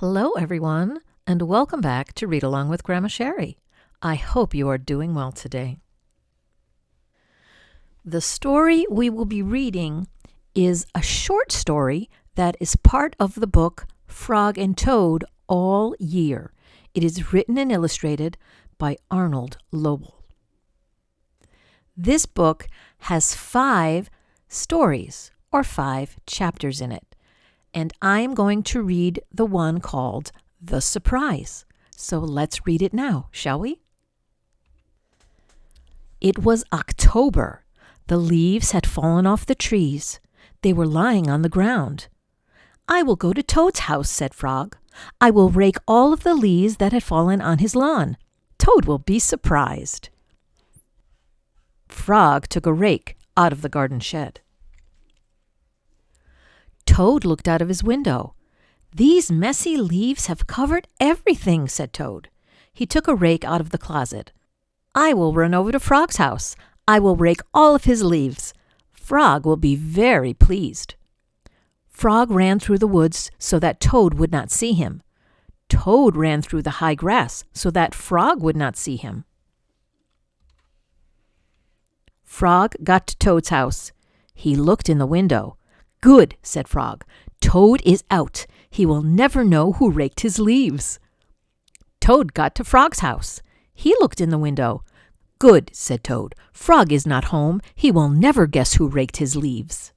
Hello, everyone, and welcome back to Read Along with Grandma Sherry. I hope you are doing well today. The story we will be reading is a short story that is part of the book Frog and Toad All Year. It is written and illustrated by Arnold Lobel. This book has 5 stories or 5 chapters in it. And I am going to read the one called The Surprise. So let's read it now, shall we? It was October. The leaves had fallen off the trees. They were lying on the ground. "I will go to Toad's house," said Frog. "I will rake all of the leaves that had fallen on his lawn. Toad will be surprised." Frog took a rake out of the garden shed. Toad looked out of his window. "These messy leaves have covered everything," said Toad. He took a rake out of the closet. "I will run over to Frog's house. I will rake all of his leaves. Frog will be very pleased." Frog ran through the woods so that Toad would not see him. Toad ran through the high grass so that Frog would not see him. Frog got to Toad's house. He looked in the window. "Good," said Frog. "Toad is out. He will never know who raked his leaves." Toad got to Frog's house. He looked in the window. "Good," said Toad. "Frog is not home. He will never guess who raked his leaves."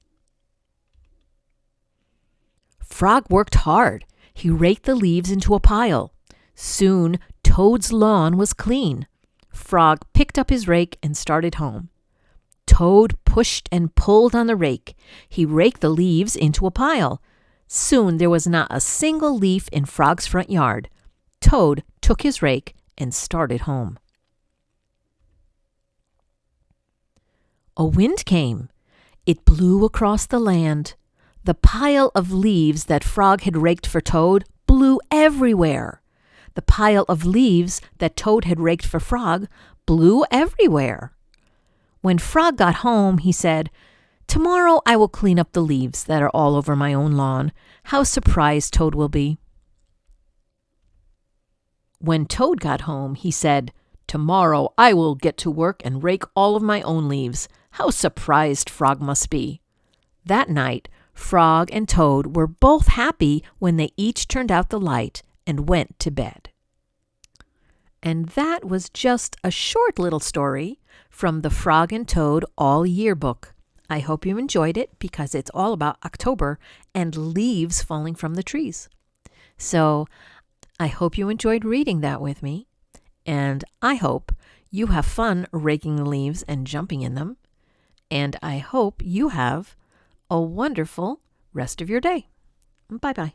Frog worked hard. He raked the leaves into a pile. Soon Toad's lawn was clean. Frog picked up his rake and started home. Toad pushed and pulled on the rake. He raked the leaves into a pile. Soon there was not a single leaf in Frog's front yard. Toad took his rake and started home. A wind came. It blew across the land. The pile of leaves that Frog had raked for Toad blew everywhere. The pile of leaves that Toad had raked for Frog blew everywhere. When Frog got home, he said, "Tomorrow I will clean up the leaves that are all over my own lawn. How surprised Toad will be." When Toad got home, he said, "Tomorrow I will get to work and rake all of my own leaves. How surprised Frog must be." That night, Frog and Toad were both happy when they each turned out the light and went to bed. And that was just a short little story from the Frog and Toad All Year book. I hope you enjoyed it because it's all about October and leaves falling from the trees. So I hope you enjoyed reading that with me, and I hope you have fun raking the leaves and jumping in them, and I hope you have a wonderful rest of your day. Bye-bye.